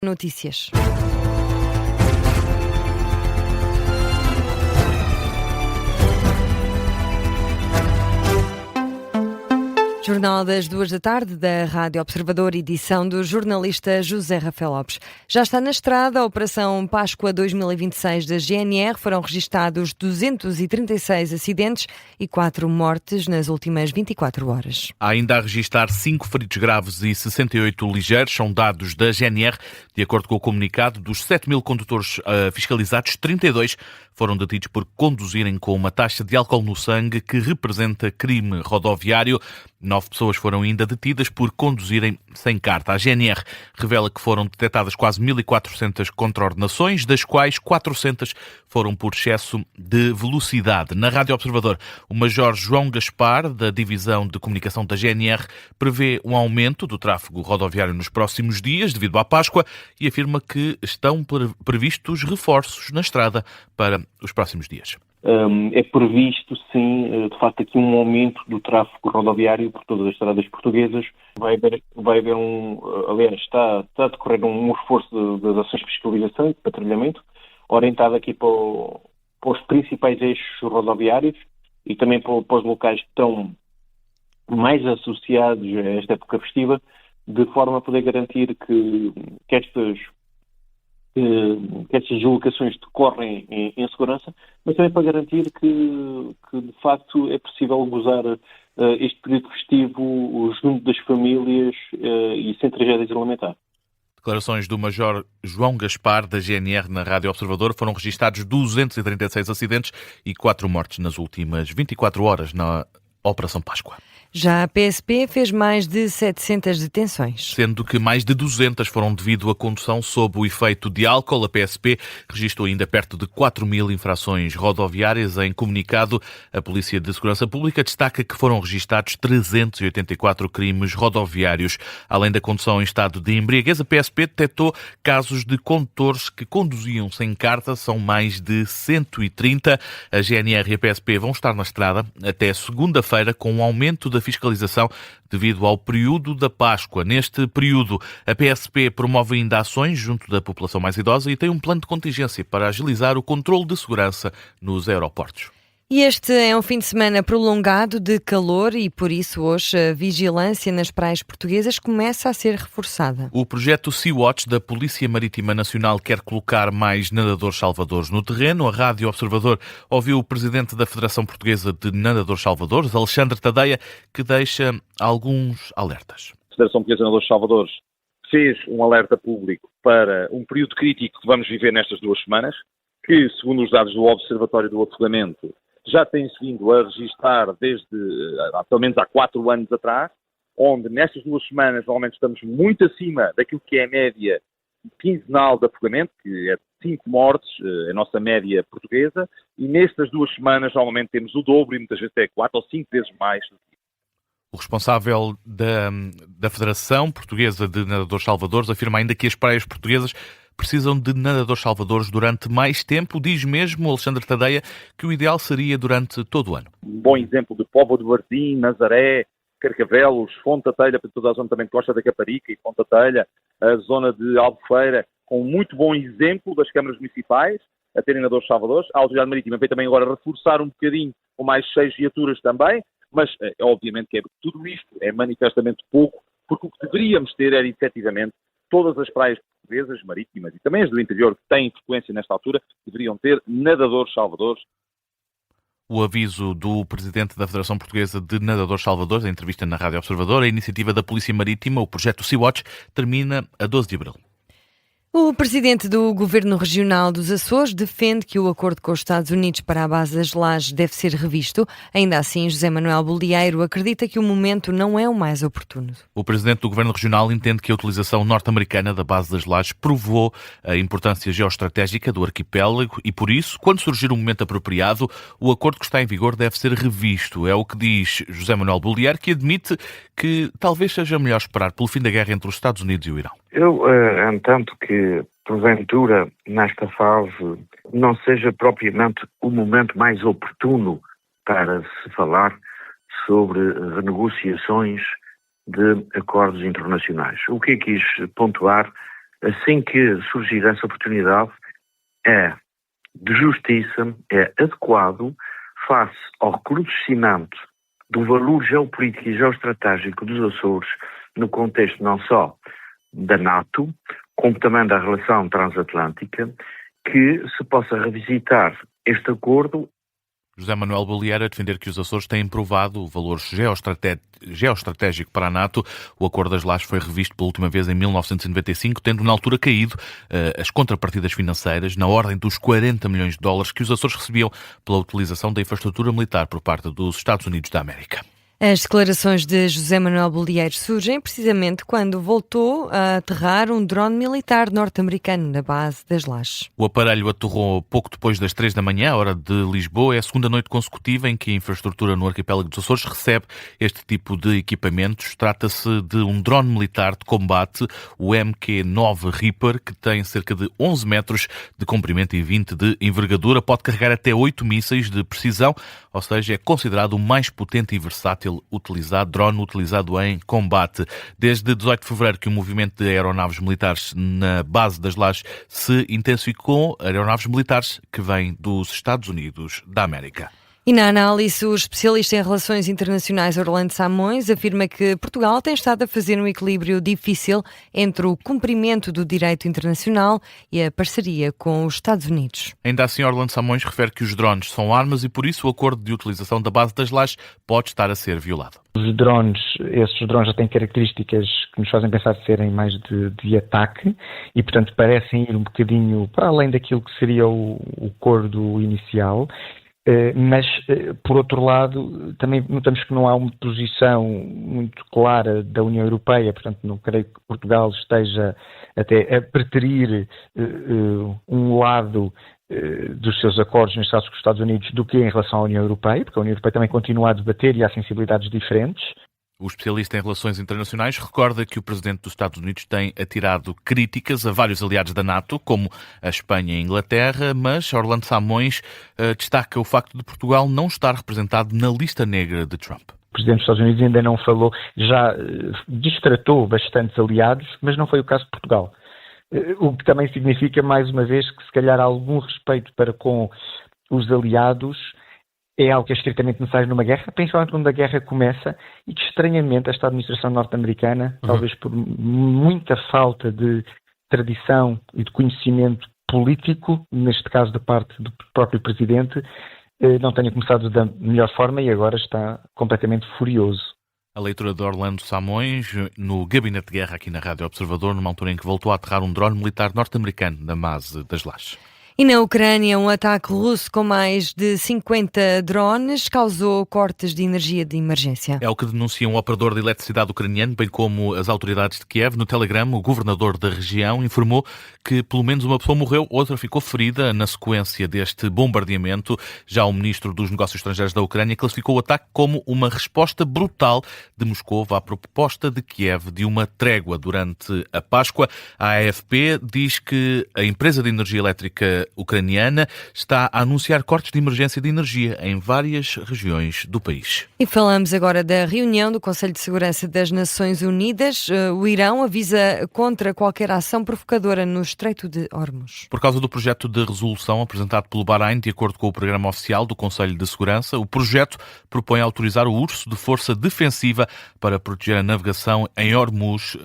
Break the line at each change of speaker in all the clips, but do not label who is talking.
Notícias. Jornal das 14h da Rádio Observador, edição do jornalista José Rafael Lopes. Já está na estrada a Operação Páscoa 2026 da GNR. Foram registados 236 acidentes e 4 mortes nas últimas 24 horas.
Há ainda a registrar 5 feridos graves e 68 ligeiros. São dados da GNR. De acordo com o comunicado, dos 7.000 condutores fiscalizados, 32 foram detidos por conduzirem com uma taxa de álcool no sangue que representa crime rodoviário. 9 pessoas foram ainda detidas por conduzirem sem carta. A GNR revela que foram detectadas quase 1.400 contraordenações, das quais 400 foram por excesso de velocidade. Na Rádio Observador, o Major João Gaspar, da Divisão de Comunicação da GNR, prevê um aumento do tráfego rodoviário nos próximos dias, devido à Páscoa, e afirma que estão previstos reforços na estrada para os próximos dias.
É previsto, sim, de facto, aqui um aumento do tráfego rodoviário por todas as estradas portuguesas. Vai haver aliás, está a decorrer um reforço das ações de fiscalização e de patrulhamento, orientado aqui para os principais eixos rodoviários e também para os locais que estão mais associados a esta época festiva, de forma a poder garantir que estas deslocações decorrem em segurança, mas também para garantir que de facto é possível gozar este período festivo junto das famílias e sem tragédias a lamentar.
Declarações do Major João Gaspar, da GNR, na Rádio Observador. Foram registados 236 acidentes e 4 mortes nas últimas 24 horas na Operação Páscoa.
Já a PSP fez mais de 700 detenções.
Sendo que mais de 200 foram devido à condução sob o efeito de álcool. A PSP registrou ainda perto de 4.000 infrações rodoviárias. Em comunicado, a Polícia de Segurança Pública destaca que foram registados 384 crimes rodoviários. Além da condução em estado de embriaguez, a PSP detectou casos de condutores que conduziam sem carta. São mais de 130. A GNR e a PSP vão estar na estrada até segunda-feira, com um aumento da fiscalização devido ao período da Páscoa. Neste período, a PSP promove ainda ações junto da população mais idosa e tem um plano de contingência para agilizar o controle de segurança nos aeroportos.
E este é um fim de semana prolongado de calor e, por isso, hoje a vigilância nas praias portuguesas começa a ser reforçada.
O projeto Sea-Watch da Polícia Marítima Nacional quer colocar mais nadadores salvadores no terreno. A Rádio Observador ouviu o presidente da Federação Portuguesa de Nadadores Salvadores, Alexandre Tadeia, que deixa alguns alertas.
A Federação Portuguesa de Nadadores Salvadores fez um alerta público para um período crítico que vamos viver nestas 2 semanas, que, segundo os dados do Observatório do Afogamento, já tem-se vindo a registrar desde, pelo menos há 4 anos atrás, onde nestas 2 semanas normalmente estamos muito acima daquilo que é a média quinzenal de afogamento, que é 5 mortes, a nossa média portuguesa, e nestas 2 semanas normalmente temos o dobro e muitas vezes até 4 ou 5 vezes mais.
O responsável da Federação Portuguesa de Nadadores Salvadores afirma ainda que as praias portuguesas precisam de nadadores salvadores durante mais tempo. Diz mesmo Alexandre Tadeia que o ideal seria durante todo o ano.
Um bom exemplo de Póvoa de Varzim, Nazaré, Carcavelos, Fonte da Telha, para toda a zona também de Costa da Caparica e Fonte da Telha, a zona de Albufeira, com um muito bom exemplo das câmaras municipais a terem nadadores salvadores. A Autoridade Marítima vem também agora reforçar um bocadinho com mais 6 viaturas também, mas obviamente que tudo isto é manifestamente pouco, porque o que deveríamos ter era efetivamente todas as praias portuguesas, marítimas e também as do interior que têm frequência nesta altura, deveriam ter nadadores salvadores.
O aviso do presidente da Federação Portuguesa de Nadadores Salvadores, em entrevista na Rádio Observador, a iniciativa da Polícia Marítima, o projeto Sea-Watch, termina a 12 de abril.
O presidente do Governo Regional dos Açores defende que o acordo com os Estados Unidos para a base das Lajes deve ser revisto. Ainda assim, José Manuel Bolieiro acredita que o momento não é o mais oportuno.
O presidente do Governo Regional entende que a utilização norte-americana da base das Lajes provou a importância geoestratégica do arquipélago e, por isso, quando surgir um momento apropriado, o acordo que está em vigor deve ser revisto. É o que diz José Manuel Bolieiro, que admite que talvez seja melhor esperar pelo fim da guerra entre os Estados Unidos e o Irão.
Eu entendo que, porventura, nesta fase, não seja propriamente o momento mais oportuno para se falar sobre renegociações de acordos internacionais. O que quis pontuar assim que surgir essa oportunidade, é de justiça, é adequado, face ao recrudescimento do valor geopolítico e geoestratégico dos Açores, no contexto não só da NATO, como também da relação transatlântica, que se possa revisitar este acordo.
José Manuel Bolieiro a defender que os Açores têm provado o valor geoestratégico para a NATO. O Acordo das Lajes foi revisto pela última vez em 1995, tendo na altura caído as contrapartidas financeiras na ordem dos 40 milhões de dólares que os Açores recebiam pela utilização da infraestrutura militar por parte dos Estados Unidos da América.
As declarações de José Manuel Bolieiro surgem precisamente quando voltou a aterrar um drone militar norte-americano na base das Lajes.
O aparelho aterrou pouco depois das 3 da manhã, hora de Lisboa. É a segunda noite consecutiva em que a infraestrutura no arquipélago dos Açores recebe este tipo de equipamentos. Trata-se de um drone militar de combate, o MQ-9 Reaper, que tem cerca de 11 metros de comprimento e 20 de envergadura. Pode carregar até 8 mísseis de precisão, ou seja, é considerado o mais potente e versátil drone utilizado em combate. Desde 18 de fevereiro que o movimento de aeronaves militares na base das Lajes se intensificou, aeronaves militares que vêm dos Estados Unidos da América.
E na análise, o especialista em relações internacionais Orlando Samões afirma que Portugal tem estado a fazer um equilíbrio difícil entre o cumprimento do direito internacional e a parceria com os Estados Unidos.
Ainda assim, Orlando Samões refere que os drones são armas e, por isso, o acordo de utilização da base das Lajes pode estar a ser violado.
Esses drones já têm características que nos fazem pensar de serem mais de ataque e, portanto, parecem ir um bocadinho para além daquilo que seria o acordo inicial. Mas, por outro lado, também notamos que não há uma posição muito clara da União Europeia, portanto não creio que Portugal esteja até a preterir um lado dos seus acordos, neste caso com os Estados Unidos, do que em relação à União Europeia, porque a União Europeia também continua a debater e há sensibilidades diferentes.
O especialista em relações internacionais recorda que o presidente dos Estados Unidos tem atirado críticas a vários aliados da NATO, como a Espanha e a Inglaterra, mas Orlando Samões destaca o facto de Portugal não estar representado na lista negra de Trump.
O presidente dos Estados Unidos ainda não falou, já destratou bastantes aliados, mas não foi o caso de Portugal. O que também significa, mais uma vez, que se calhar há algum respeito para com os aliados é algo que é estritamente necessário numa guerra, principalmente quando a guerra começa e que, estranhamente, esta administração norte-americana, talvez por muita falta de tradição e de conhecimento político, neste caso da parte do próprio presidente, não tenha começado da melhor forma e agora está completamente furioso.
A leitura de Orlando Samões no Gabinete de Guerra aqui na Rádio Observador, numa altura em que voltou a aterrar um drone militar norte-americano na base das Lajes.
E na Ucrânia, um ataque russo com mais de 50 drones causou cortes de energia de emergência.
É o que denuncia um operador de eletricidade ucraniano, bem como as autoridades de Kiev. No Telegram, o governador da região informou que pelo menos uma pessoa morreu, outra ficou ferida na sequência deste bombardeamento. Já o ministro dos Negócios Estrangeiros da Ucrânia classificou o ataque como uma resposta brutal de Moscou à proposta de Kiev de uma trégua durante a Páscoa. A AFP diz que a empresa de energia elétrica ucraniana está a anunciar cortes de emergência de energia em várias regiões do país.
E falamos agora da reunião do Conselho de Segurança das Nações Unidas. O Irão avisa contra qualquer ação provocadora no Estreito de Hormuz.
Por causa do projeto de resolução apresentado pelo Bahrein, de acordo com o programa oficial do Conselho de Segurança, o projeto propõe autorizar o uso de força defensiva para proteger a navegação em Hormuz,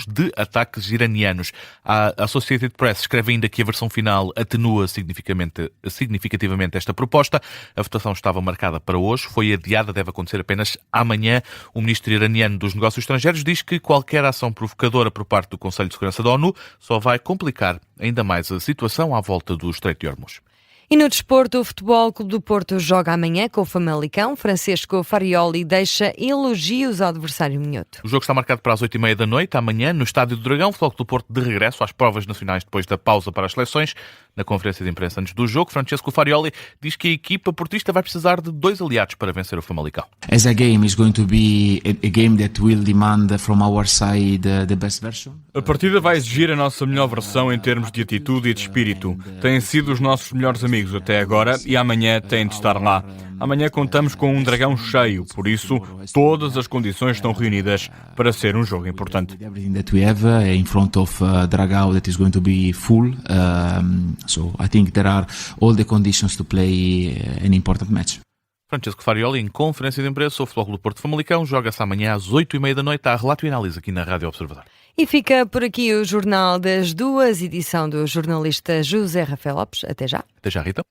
de ataques iranianos. A Associated Press escreve ainda que a versão final atenua significativamente esta proposta. A votação estava marcada para hoje, foi adiada, deve acontecer apenas amanhã. O ministro iraniano dos Negócios Estrangeiros diz que qualquer ação provocadora por parte do Conselho de Segurança da ONU só vai complicar ainda mais a situação à volta do Estreito de Hormuz.
E no desporto, o Futebol Clube do Porto joga amanhã com o Famalicão. Francesco Farioli deixa elogios ao adversário minhoto.
O jogo está marcado para as 8h30 da noite, amanhã, no Estádio do Dragão. O Futebol Clube do Porto de regresso às provas nacionais depois da pausa para as seleções. Na conferência de imprensa antes do jogo, Francesco Farioli diz que a equipa portista vai precisar de 2 aliados para vencer o Famalicão.
As a game is going to be a game that will demand from our side the best version.
A partida vai exigir a nossa melhor versão em termos de atitude e de espírito. Têm sido os nossos melhores amigos até agora e amanhã têm de estar lá. Amanhã contamos com um Dragão cheio, por isso todas as condições estão reunidas para ser um jogo importante.
Everything that we have in front of Dragao that is going to be full. So I think there are all the conditions to play an important match.
Francesco Farioli, em conferência de imprensa, o Futebol Clube do Porto de Famalicão joga-se amanhã às 8h30 da noite. Há relato e análise aqui na Rádio Observador.
E fica por aqui o Jornal das Duas, edição do jornalista José Rafael Lopes. Até já.
Até já, Rita.